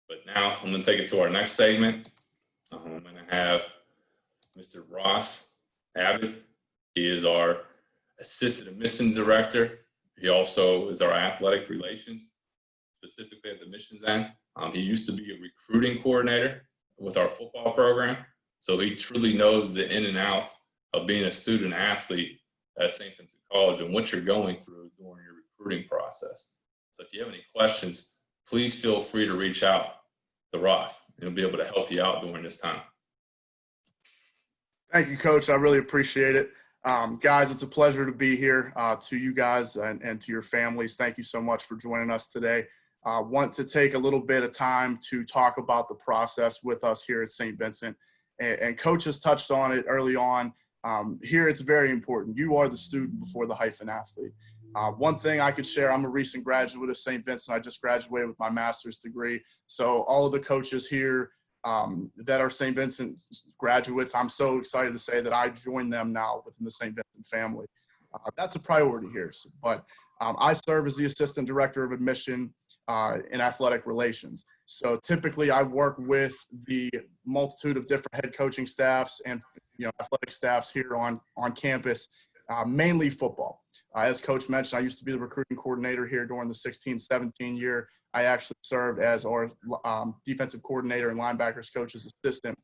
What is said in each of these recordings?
But now I'm going to take it to our next segment. I'm going to have Mr. Ross Abbott. He is our Assistant Admissions Director. He also is our Athletic Relations, specifically at the admissions end. He used to be a recruiting coordinator with our football program. So he truly knows the in and out of being a student athlete at Saint Vincent College and what you're going through during your recruiting process. So if you have any questions, please feel free to reach out to Ross. He'll be able to help you out during this time. Thank you, Coach. I really appreciate it. Guys, it's a pleasure to be here to you guys and to your families. Thank you so much for joining us today. Want to take a little bit of time to talk about the process with us here at Saint Vincent. And Coach has touched on it early on. Here, it's very important. You are the student before the hyphen athlete. One thing I could share, I'm a recent graduate of Saint Vincent. I just graduated with my master's degree. So all of the coaches here that are Saint Vincent graduates, I'm so excited to say that I joined them now within the Saint Vincent family. That's a priority here. But I serve as the Assistant Director of Admission in Athletic Relations. So typically I work with the multitude of different head coaching staffs and athletic staffs here on campus, mainly football. As Coach mentioned, I used to be the recruiting coordinator here during the 16-17 year. I actually served as our defensive coordinator and linebackers coach's assistant,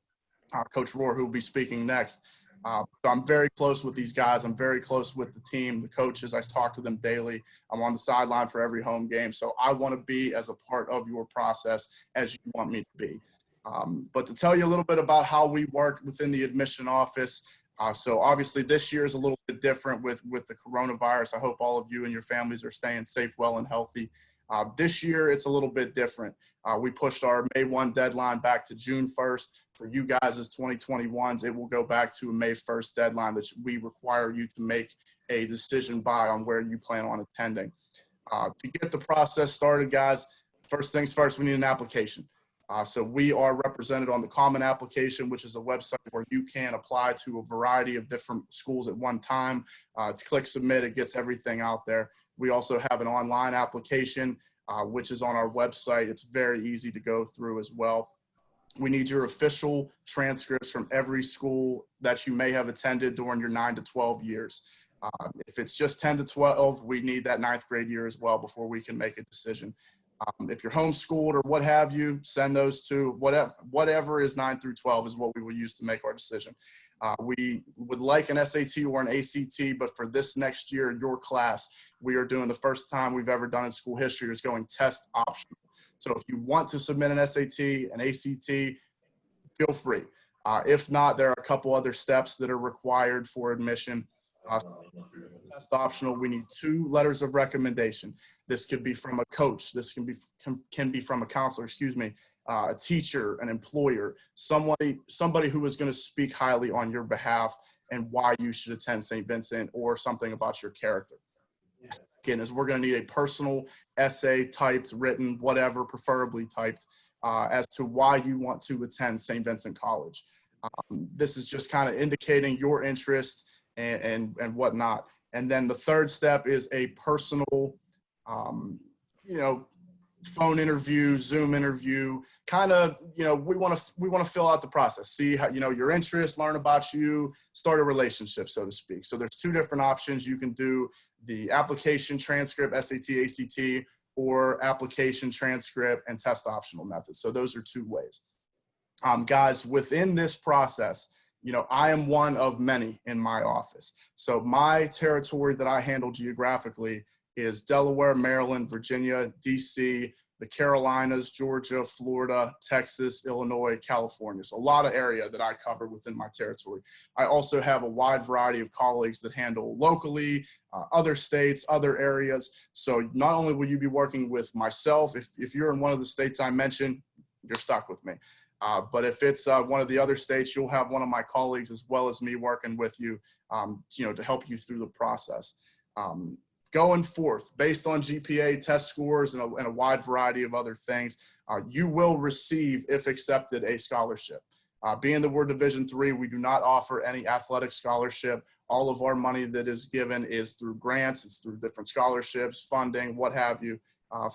Coach Rohr, who will be speaking next. So I'm very close with these guys. I'm very close with the team, the coaches. I talk to them daily. I'm on the sideline for every home game. So I want to be as a part of your process as you want me to be. But to tell you a little bit about how we work within the admission office, so obviously this year is a little bit different with the coronavirus. I hope all of you and your families are staying safe, well, and healthy. This year, it's a little bit different. We pushed our May 1 deadline back to June 1st. For you guys as 2021s, it will go back to a May 1st deadline that we require you to make a decision by on where you plan on attending. To get the process started, guys, first things first, we need an application. So we are represented on the Common Application, which is a website where you can apply to a variety of different schools at one time. It's click submit, it gets everything out there. We also have an online application, which is on our website. It's very easy to go through as well. We need your official transcripts from every school that you may have attended during your 9 to 12 years. If it's just 10 to 12, we need that 9th grade year as well before we can make a decision. If you're homeschooled or what have you, send those to whatever is 9 through 12 is what we will use to make our decision. We would like an SAT or an ACT, but for this next year, your class, we are doing the first time we've ever done in school history is going test optional. So if you want to submit an SAT, an ACT, feel free. If not, there are a couple other steps that are required for admission. Test optional, we need 2 letters of recommendation. This could be from a coach. This can be from a counselor, a teacher, an employer, somebody who is going to speak highly on your behalf and why you should attend Saint Vincent or something about your character. Again, is we're going to need a personal essay, typed, written, whatever, preferably typed, as to why you want to attend Saint Vincent College. This is just kind of indicating your interest and whatnot. And then the third step is a personal, phone interview, Zoom interview, kind of, we want to fill out the process, see how, your interest, learn about you, start a relationship, so to speak. So there's 2 different options. You can do the application transcript, SAT, ACT, or application transcript and test optional methods. So those are 2 ways. Guys, within this process, I am one of many in my office. So my territory that I handle geographically is Delaware, Maryland, Virginia, DC, the Carolinas, Georgia, Florida, Texas, Illinois, California. So a lot of area that I cover within my territory. I also have a wide variety of colleagues that handle locally, other states, other areas. So not only will you be working with myself, if you're in one of the states I mentioned, you're stuck with me. But if it's one of the other states, you'll have one of my colleagues as well as me working with you, to help you through the process. Going forth, based on GPA, test scores, and a wide variety of other things, you will receive, if accepted, a scholarship. Being that we're Division III, we do not offer any athletic scholarship. All of our money that is given is through grants, it's through different scholarships, funding, what have you.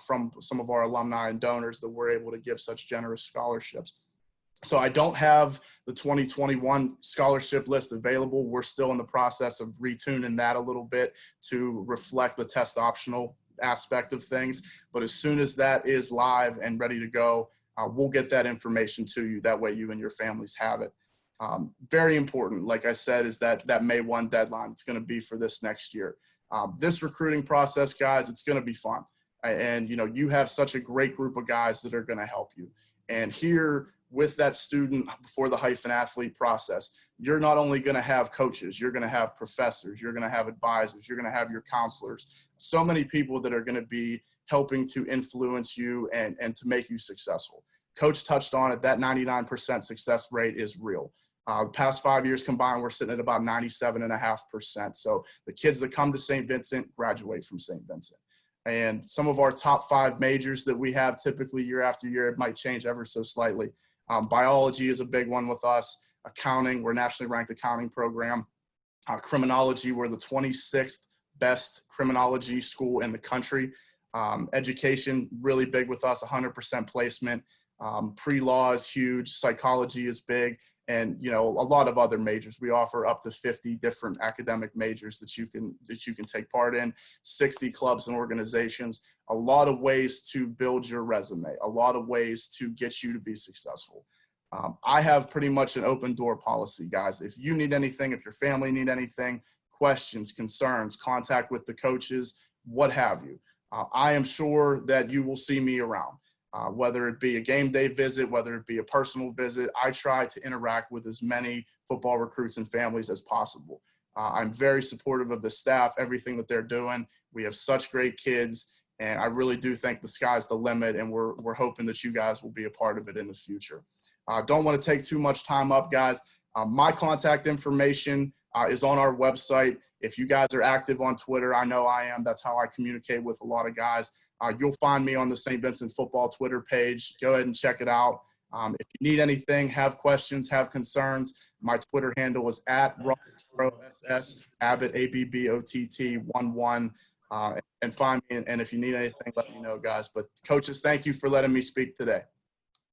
from some of our alumni and donors that we're able to give such generous scholarships. So I don't have the 2021 scholarship list available. We're still in the process of retuning that a little bit to reflect the test optional aspect of things. But as soon as that is live and ready to go, we'll get that information to you. That way you and your families have it. Very important, like I said, is that May 1 deadline. It's going to be for this next year. This recruiting process, guys, it's going to be fun. And, you have such a great group of guys that are going to help you. And here, with that student before the hyphen athlete process, you're not only going to have coaches, you're going to have professors, you're going to have advisors, you're going to have your counselors, so many people that are going to be helping to influence you and to make you successful. Coach touched on it, that 99% success rate is real. The past 5 years combined, we're sitting at about 97.5%. So the kids that come to Saint Vincent graduate from Saint Vincent. And some of our top 5 majors that we have typically year after year, it might change ever so slightly. Biology is a big one with us. Accounting, we're a nationally ranked accounting program. Criminology, we're the 26th best criminology school in the country. Education, really big with us, 100% placement. Pre-law is huge. Psychology is big. And, a lot of other majors. We offer up to 50 different academic majors that you can take part in, 60 clubs and organizations, a lot of ways to build your resume, a lot of ways to get you to be successful. I have pretty much an open door policy, guys. If you need anything, if your family need anything, questions, concerns, contact with the coaches, what have you, I am sure that you will see me around. Whether it be a game day visit, whether it be a personal visit, I try to interact with as many football recruits and families as possible. I'm very supportive of the staff, everything that they're doing. We have such great kids, and I really do think the sky's the limit, and we're hoping that you guys will be a part of it in the future. Don't want to take too much time up, guys. My contact information is on our website. If you guys are active on Twitter, I know I am. That's how I communicate with a lot of guys. You'll find me on the St. Vincent football Twitter page. Go ahead and check it out. If you need anything, have questions, have concerns, my Twitter handle is at Ross Abbott, ABBOTT 11, and find me. And if you need anything, let me know, guys. But coaches, thank you for letting me speak today.